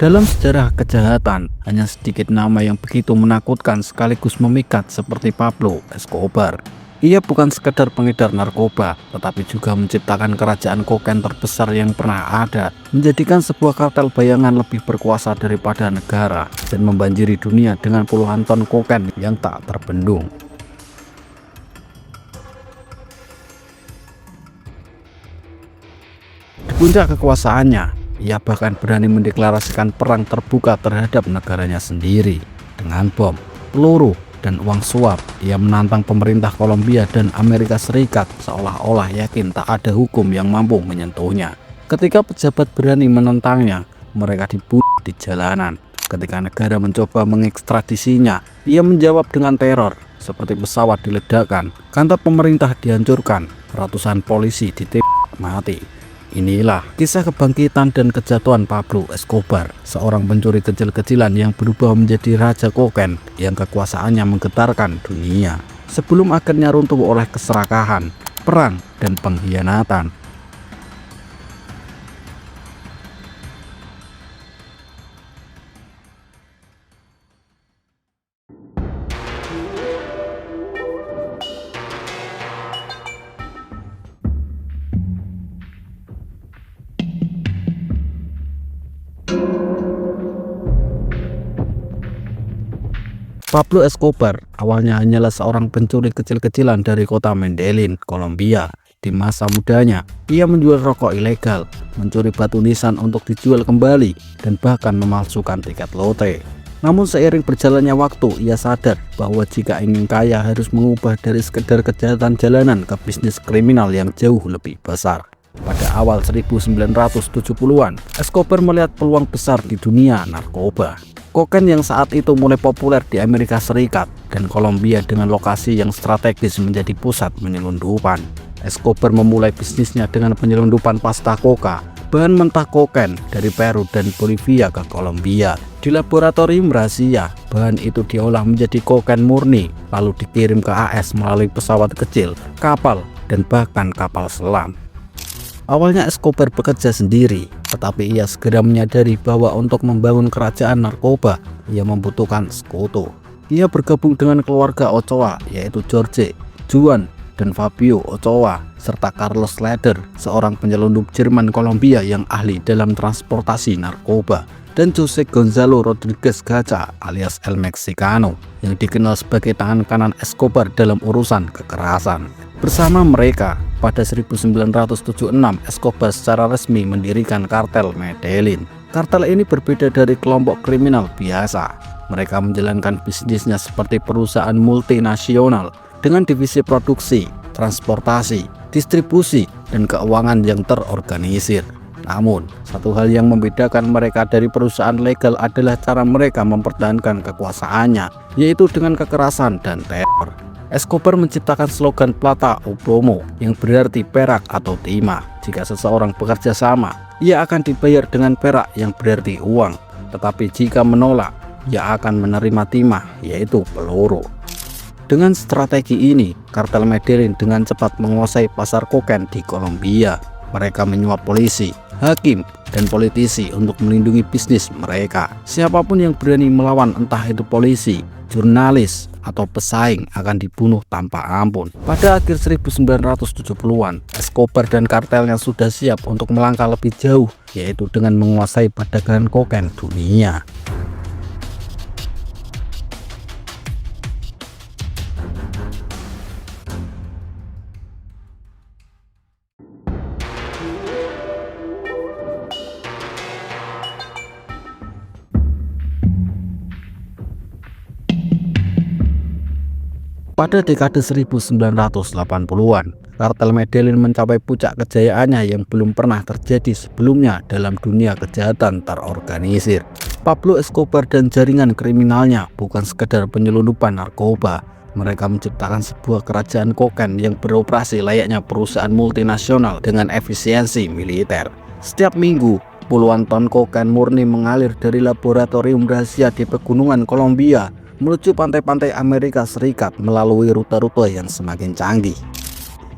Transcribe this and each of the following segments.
Dalam sejarah kejahatan, hanya sedikit nama yang begitu menakutkan sekaligus memikat seperti Pablo Escobar. Ia bukan sekedar pengedar narkoba, tetapi juga menciptakan kerajaan kokain terbesar yang pernah ada, menjadikan sebuah kartel bayangan lebih berkuasa daripada negara, dan membanjiri dunia dengan puluhan ton kokain yang tak terbendung. Di puncak kekuasaannya, ia bahkan berani mendeklarasikan perang terbuka terhadap negaranya sendiri. Dengan bom, peluru, dan uang suap, ia menantang pemerintah Kolombia dan Amerika Serikat seolah-olah yakin tak ada hukum yang mampu menyentuhnya. Ketika pejabat berani menentangnya, mereka dibunuh di jalanan. Ketika negara mencoba mengekstradisinya, ia menjawab dengan teror, seperti pesawat diledakkan, kantor pemerintah dihancurkan, ratusan polisi ditembak mati. Inilah kisah kebangkitan dan kejatuhan Pablo Escobar, seorang pencuri kecil-kecilan yang berubah menjadi raja kokain yang kekuasaannya menggetarkan dunia, sebelum akhirnya runtuh oleh keserakahan, perang, dan pengkhianatan. Pablo Escobar awalnya hanyalah seorang pencuri kecil-kecilan dari kota Medellin, Kolombia. Di masa mudanya, ia menjual rokok ilegal, mencuri batu nisan untuk dijual kembali, dan bahkan memalsukan tiket lotre. Namun seiring berjalannya waktu, ia sadar bahwa jika ingin kaya harus mengubah dari sekedar kejahatan jalanan ke bisnis kriminal yang jauh lebih besar. Pada awal 1970-an, Escobar melihat peluang besar di dunia narkoba. Kokain yang saat itu mulai populer di Amerika Serikat dan Kolombia dengan lokasi yang strategis menjadi pusat penyelundupan. Escobar memulai bisnisnya dengan penyelundupan pasta coca, bahan mentah kokain dari Peru dan Bolivia ke Kolombia. Di laboratorium rahasia, bahan itu diolah menjadi kokain murni, lalu dikirim ke AS melalui pesawat kecil, kapal, dan bahkan kapal selam. Awalnya Escobar bekerja sendiri, tetapi ia segera menyadari bahwa untuk membangun kerajaan narkoba, ia membutuhkan sekutu. Ia bergabung dengan keluarga Ochoa, yaitu Jorge, Juan, dan Fabio Ochoa, serta Carlos Leder, seorang penyelundup Jerman Kolombia yang ahli dalam transportasi narkoba, dan Jose Gonzalo Rodriguez Gacha alias El Mexicano, yang dikenal sebagai tangan kanan Escobar dalam urusan kekerasan. Bersama mereka, pada 1976, Escobar secara resmi mendirikan kartel Medellin. Kartel ini berbeda dari kelompok kriminal biasa. Mereka menjalankan bisnisnya seperti perusahaan multinasional dengan divisi produksi, transportasi, distribusi, dan keuangan yang terorganisir. Namun, satu hal yang membedakan mereka dari perusahaan legal adalah cara mereka mempertahankan kekuasaannya, yaitu dengan kekerasan dan teror. Escobar menciptakan slogan Plata o Plomo yang berarti perak atau timah. Jika seseorang bekerja sama, ia akan dibayar dengan perak yang berarti uang. Tetapi jika menolak, ia akan menerima timah, yaitu peluru. Dengan strategi ini, kartel Medellin dengan cepat menguasai pasar kokain di Kolombia. Mereka menyuap polisi, hakim, dan politisi untuk melindungi bisnis mereka. Siapapun yang berani melawan, entah itu polisi, jurnalis, atau pesaing, akan dibunuh tanpa ampun. Pada akhir 1970-an, Escobar dan kartelnya sudah siap untuk melangkah lebih jauh, yaitu dengan menguasai perdagangan kokain dunia. Pada dekade 1980-an, kartel Medellin mencapai puncak kejayaannya yang belum pernah terjadi sebelumnya dalam dunia kejahatan terorganisir. Pablo Escobar dan jaringan kriminalnya bukan sekedar penyelundupan narkoba. Mereka menciptakan sebuah kerajaan kokain yang beroperasi layaknya perusahaan multinasional dengan efisiensi militer. Setiap minggu, puluhan ton kokain murni mengalir dari laboratorium rahasia di pegunungan Kolombia menuju pantai-pantai Amerika Serikat melalui rute-rute yang semakin canggih.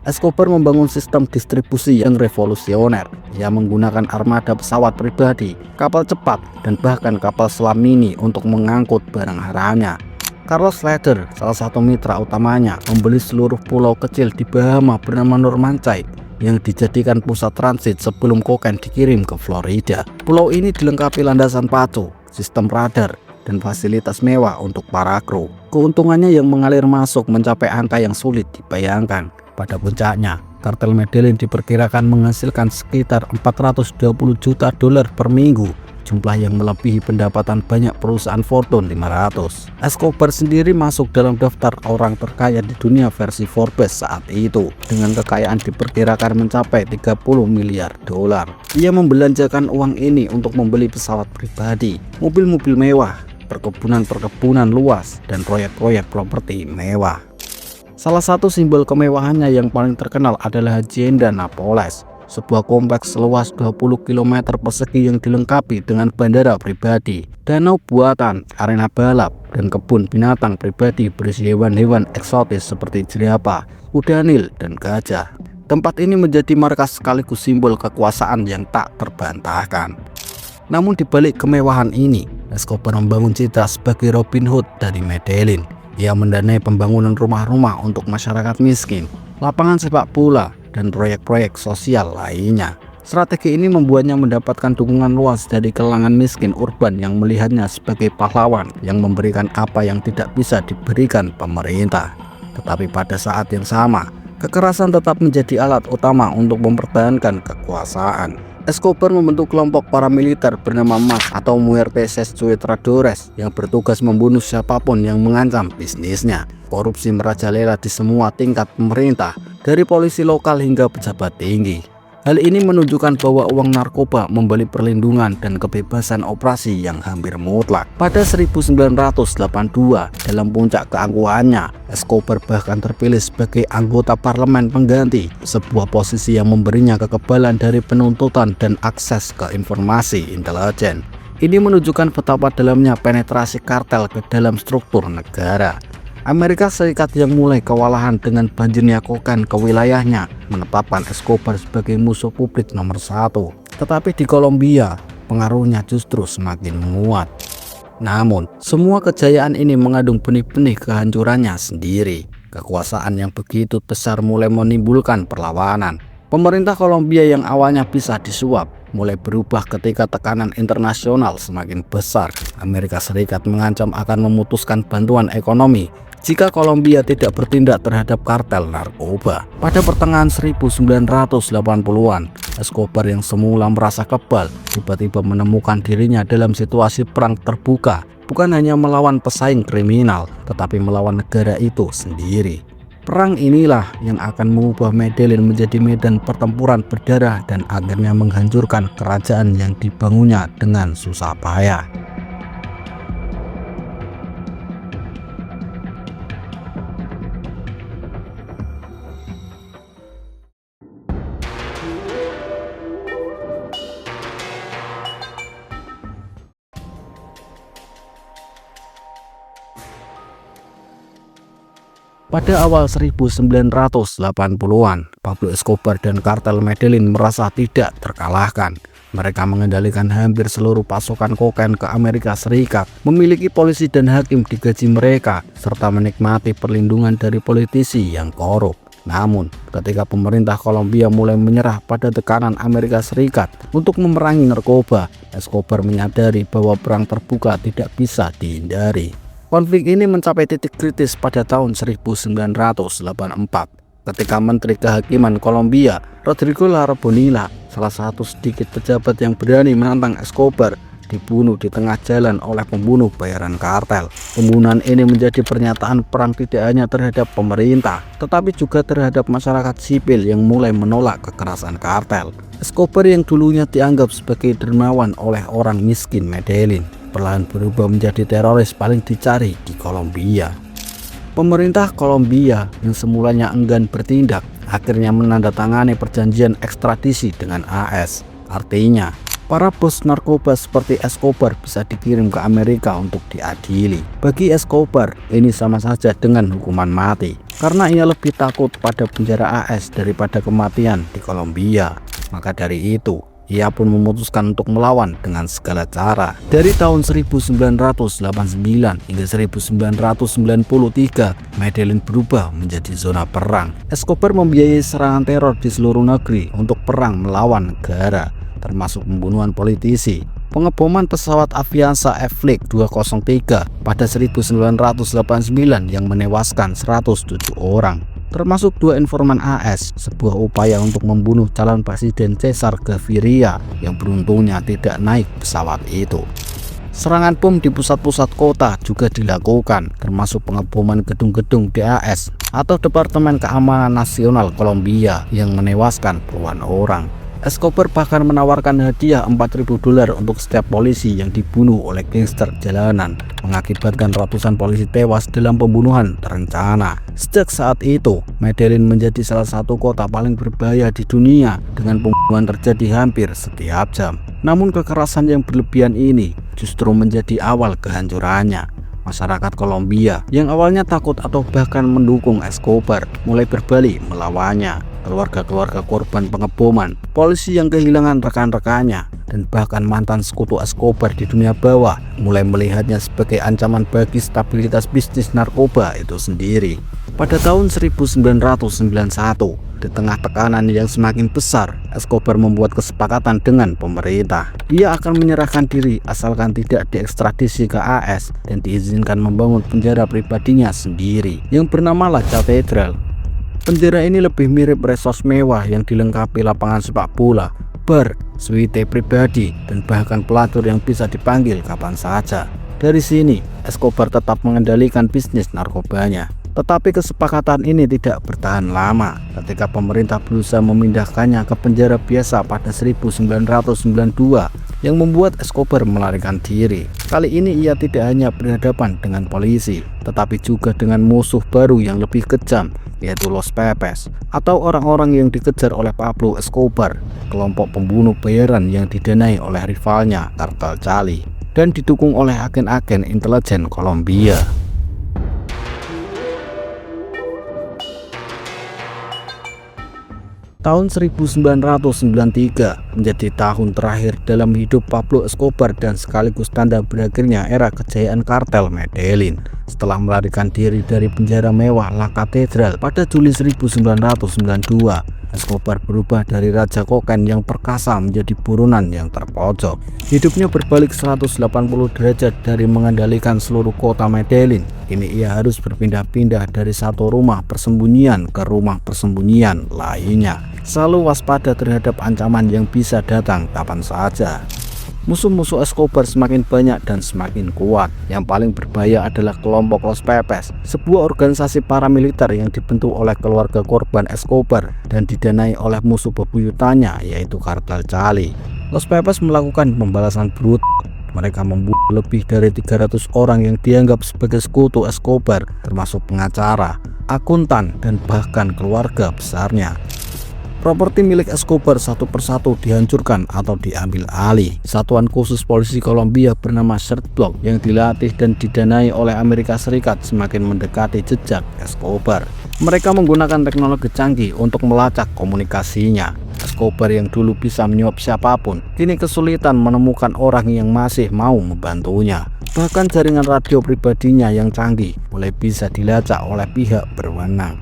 Escobar membangun sistem distribusi yang revolusioner. Ia menggunakan armada pesawat pribadi, kapal cepat, dan bahkan kapal selam mini untuk mengangkut barang haranya. Carlos Leder, salah satu mitra utamanya, membeli seluruh pulau kecil di Bahama bernama Normanchai yang dijadikan pusat transit sebelum kokain dikirim ke Florida. Pulau ini dilengkapi landasan pacu, sistem radar, dan fasilitas mewah untuk para kru. Keuntungannya yang mengalir masuk mencapai angka yang sulit dibayangkan. Pada puncaknya, kartel Medellin diperkirakan menghasilkan sekitar 420 juta dolar per minggu, jumlah yang melebihi pendapatan banyak perusahaan Fortune 500. Escobar sendiri masuk dalam daftar orang terkaya di dunia versi Forbes saat itu, dengan kekayaan diperkirakan mencapai 30 miliar dolar. Ia membelanjakan uang ini untuk membeli pesawat pribadi, mobil-mobil mewah, perkebunan luas, dan proyek-proyek properti mewah. Salah satu simbol kemewahannya yang paling terkenal adalah Hacienda Napoles, sebuah kompleks seluas 20 km persegi yang dilengkapi dengan bandara pribadi, danau buatan, arena balap, dan kebun binatang pribadi berisi hewan-hewan eksotis seperti jerapah, kuda nil, dan gajah. Tempat ini menjadi markas sekaligus simbol kekuasaan yang tak terbantahkan. Namun di balik kemewahan ini, Escobar membangun citra sebagai Robin Hood dari Medellin. Ia mendanai pembangunan rumah-rumah untuk masyarakat miskin, lapangan sepak bola, dan proyek-proyek sosial lainnya. Strategi ini membuatnya mendapatkan dukungan luas dari kalangan miskin urban yang melihatnya sebagai pahlawan yang memberikan apa yang tidak bisa diberikan pemerintah. Tetapi pada saat yang sama, kekerasan tetap menjadi alat utama untuk mempertahankan kekuasaan. Escobar membentuk kelompok paramiliter bernama MAS atau Muertes Secuitradores yang bertugas membunuh siapapun yang mengancam bisnisnya. Korupsi merajalela di semua tingkat pemerintah, dari polisi lokal hingga pejabat tinggi. Hal ini menunjukkan bahwa uang narkoba memberi perlindungan dan kebebasan operasi yang hampir mutlak. Pada 1982, dalam puncak keangkuhannya, Escobar bahkan terpilih sebagai anggota parlemen pengganti, sebuah posisi yang memberinya kekebalan dari penuntutan dan akses ke informasi intelijen. Ini menunjukkan betapa dalamnya penetrasi kartel ke dalam struktur negara. Amerika Serikat yang mulai kewalahan dengan banjirnya kokain ke wilayahnya menetapkan Escobar sebagai musuh publik nomor 1. Tetapi di Kolombia, pengaruhnya justru semakin menguat. Namun, semua kejayaan ini mengandung benih-benih kehancurannya sendiri. Kekuasaan yang begitu besar mulai menimbulkan perlawanan. Pemerintah Kolombia yang awalnya bisa disuap mulai berubah ketika tekanan internasional semakin besar. Amerika Serikat mengancam akan memutuskan bantuan ekonomi jika Kolombia tidak bertindak terhadap kartel narkoba. Pada pertengahan 1980-an, Escobar yang semula merasa kebal tiba-tiba menemukan dirinya dalam situasi perang terbuka, bukan hanya melawan pesaing kriminal, tetapi melawan negara itu sendiri. Perang inilah yang akan mengubah Medellin menjadi medan pertempuran berdarah dan akhirnya menghancurkan kerajaan yang dibangunnya dengan susah payah. Pada awal 1980-an, Pablo Escobar dan kartel Medellin merasa tidak terkalahkan. Mereka mengendalikan hampir seluruh pasokan kokain ke Amerika Serikat, memiliki polisi dan hakim digaji mereka, serta menikmati perlindungan dari politisi yang korup. Namun, ketika pemerintah Kolombia mulai menyerah pada tekanan Amerika Serikat untuk memerangi narkoba, Escobar menyadari bahwa perang terbuka tidak bisa dihindari. Konflik ini mencapai titik kritis pada tahun 1984 ketika Menteri Kehakiman Kolombia, Rodrigo Larabonilla, salah satu sedikit pejabat yang berani menantang Escobar, dibunuh di tengah jalan oleh pembunuh bayaran kartel. Pembunuhan ini menjadi pernyataan perang tidak hanya terhadap pemerintah, tetapi juga terhadap masyarakat sipil yang mulai menolak kekerasan kartel. Escobar yang dulunya dianggap sebagai dermawan oleh orang miskin Medellin, perlahan berubah menjadi teroris paling dicari di Kolombia. Pemerintah Kolombia yang semulanya enggan bertindak akhirnya menandatangani perjanjian ekstradisi dengan AS. Artinya, Para bos narkoba seperti Escobar bisa dikirim ke Amerika untuk diadili. Bagi Escobar, ini sama saja dengan hukuman mati, karena ia lebih takut pada penjara AS daripada kematian di Kolombia. Maka dari itu, ia pun memutuskan untuk melawan dengan segala cara. Dari tahun 1989 hingga 1993, Medellin berubah menjadi zona perang. Escobar membiayai serangan teror di seluruh negeri untuk perang melawan negara, termasuk pembunuhan politisi, pengeboman pesawat Avianca Flight 203 pada 1989 yang menewaskan 107 orang, termasuk 2 informan AS, sebuah upaya untuk membunuh calon presiden Cesar Gaviria yang beruntungnya tidak naik pesawat itu. Serangan bom di pusat-pusat kota juga dilakukan, termasuk pengeboman gedung-gedung DAS atau Departemen Keamanan Nasional Kolombia yang menewaskan puluhan orang. Escobar bahkan menawarkan hadiah $4.000 untuk setiap polisi yang dibunuh oleh gangster jalanan, mengakibatkan ratusan polisi tewas dalam pembunuhan terencana. Sejak saat itu, Medellin menjadi salah satu kota paling berbahaya di dunia dengan pembunuhan terjadi hampir setiap jam. Namun kekerasan yang berlebihan ini justru menjadi awal kehancurannya. Masyarakat Kolombia yang awalnya takut atau bahkan mendukung Escobar mulai berbalik melawannya. Keluarga-keluarga korban pengeboman, polisi yang kehilangan rekan-rekannya, dan bahkan mantan sekutu Escobar di dunia bawah mulai melihatnya sebagai ancaman bagi stabilitas bisnis narkoba itu sendiri. Pada tahun 1991, di tengah tekanan yang semakin besar, Escobar membuat kesepakatan dengan pemerintah. Ia akan menyerahkan diri asalkan tidak diekstradisi ke AS dan diizinkan membangun penjara pribadinya sendiri yang bernama La Catedral. Penjara ini lebih mirip resort mewah yang dilengkapi lapangan sepak bola, bar, suite pribadi, dan bahkan pelacur yang bisa dipanggil kapan saja. Dari sini, Escobar tetap mengendalikan bisnis narkobanya. Tetapi kesepakatan ini tidak bertahan lama ketika pemerintah berusaha memindahkannya ke penjara biasa pada 1992 yang membuat Escobar melarikan diri. Kali ini ia tidak hanya berhadapan dengan polisi, tetapi juga dengan musuh baru yang lebih kejam, yaitu Los Pepes, atau orang-orang yang dikejar oleh Pablo Escobar, kelompok pembunuh bayaran yang didanai oleh rivalnya Kartel Cali dan didukung oleh agen-agen intelijen Kolombia. Tahun 1993 menjadi tahun terakhir dalam hidup Pablo Escobar dan sekaligus tanda berakhirnya era kejayaan kartel Medellin. Setelah melarikan diri dari penjara mewah La Catedral pada Juli 1992, Escobar berubah dari raja kokain yang perkasa menjadi buronan yang terpojok. Hidupnya berbalik 180 derajat dari mengendalikan seluruh kota Medellin. Kini ia harus berpindah-pindah dari satu rumah persembunyian ke rumah persembunyian lainnya, selalu waspada terhadap ancaman yang bisa datang kapan saja. Musuh-musuh Escobar semakin banyak dan semakin kuat. Yang paling berbahaya adalah kelompok Los Pepes, sebuah organisasi paramiliter yang dibentuk oleh keluarga korban Escobar dan didanai oleh musuh bebuyutannya, yaitu Kartel Cali. Los Pepes melakukan pembalasan brutal. Mereka membunuh lebih dari 300 orang yang dianggap sebagai sekutu Escobar, termasuk pengacara, akuntan, dan bahkan keluarga besarnya. Properti milik Escobar satu persatu dihancurkan atau diambil alih. Satuan khusus polisi Kolombia bernama Search Block yang dilatih dan didanai oleh Amerika Serikat semakin mendekati jejak Escobar. Mereka menggunakan teknologi canggih untuk melacak komunikasinya. Escobar yang dulu bisa menyuap siapapun, kini kesulitan menemukan orang yang masih mau membantunya. Bahkan jaringan radio pribadinya yang canggih mulai bisa dilacak oleh pihak berwenang.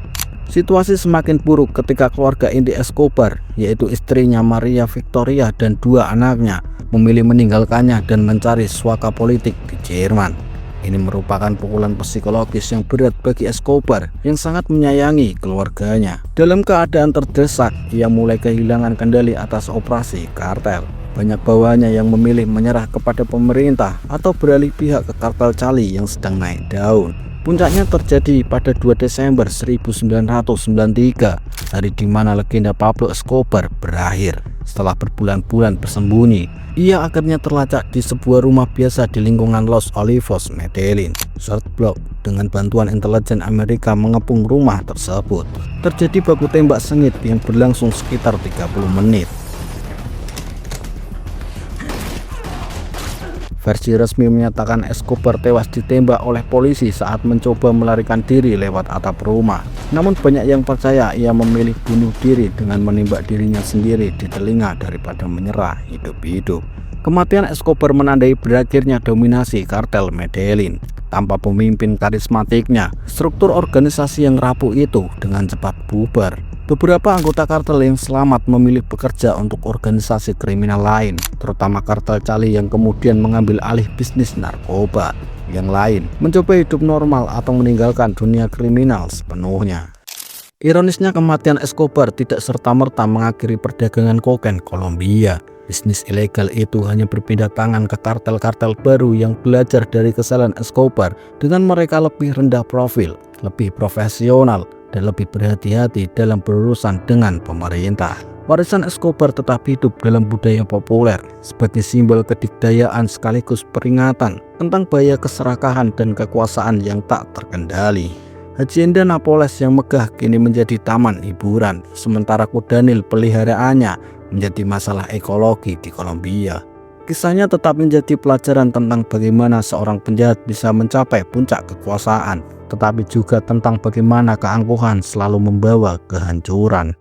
Situasi semakin buruk ketika keluarga inti Escobar, yaitu istrinya Maria Victoria dan 2 anaknya, memilih meninggalkannya dan mencari suaka politik di Jerman. Ini merupakan pukulan psikologis yang berat bagi Escobar yang sangat menyayangi keluarganya. Dalam keadaan terdesak, ia mulai kehilangan kendali atas operasi kartel. Banyak bawahannya yang memilih menyerah kepada pemerintah atau beralih pihak ke Kartel Cali yang sedang naik daun. Puncaknya terjadi pada 2 Desember 1993, hari di mana legenda Pablo Escobar berakhir. Setelah berbulan-bulan bersembunyi, ia akhirnya terlacak di sebuah rumah biasa di lingkungan Los Olivos, Medellin. Search Block dengan bantuan intelijen Amerika mengepung rumah tersebut. Terjadi baku tembak sengit yang berlangsung sekitar 30 menit. Versi resmi menyatakan Escobar tewas ditembak oleh polisi saat mencoba melarikan diri lewat atap rumah. Namun banyak yang percaya ia memilih bunuh diri dengan menembak dirinya sendiri di telinga daripada menyerah hidup-hidup. Kematian Escobar menandai berakhirnya dominasi kartel Medellin. Tanpa pemimpin karismatiknya, struktur organisasi yang rapuh itu dengan cepat bubar. Beberapa anggota kartel yang selamat memilih bekerja untuk organisasi kriminal lain, terutama kartel Cali yang kemudian mengambil alih bisnis narkoba. Yang lain mencoba hidup normal atau meninggalkan dunia kriminal sepenuhnya. Ironisnya, kematian Escobar tidak serta-merta mengakhiri perdagangan kokain Kolombia. Bisnis ilegal itu hanya berpindah tangan ke kartel-kartel baru yang belajar dari kesalahan Escobar dengan mereka lebih rendah profil, lebih profesional, dan lebih berhati-hati dalam berurusan dengan pemerintah. Warisan Escobar tetap hidup dalam budaya populer sebagai simbol kedikdayaan sekaligus peringatan tentang bahaya keserakahan dan kekuasaan yang tak terkendali. Hacienda Napoles yang megah kini menjadi taman hiburan, sementara kudanil peliharaannya menjadi masalah ekologi di Kolombia. Kisahnya tetap menjadi pelajaran tentang bagaimana seorang penjahat bisa mencapai puncak kekuasaan, tetapi juga tentang bagaimana keangkuhan selalu membawa kehancuran.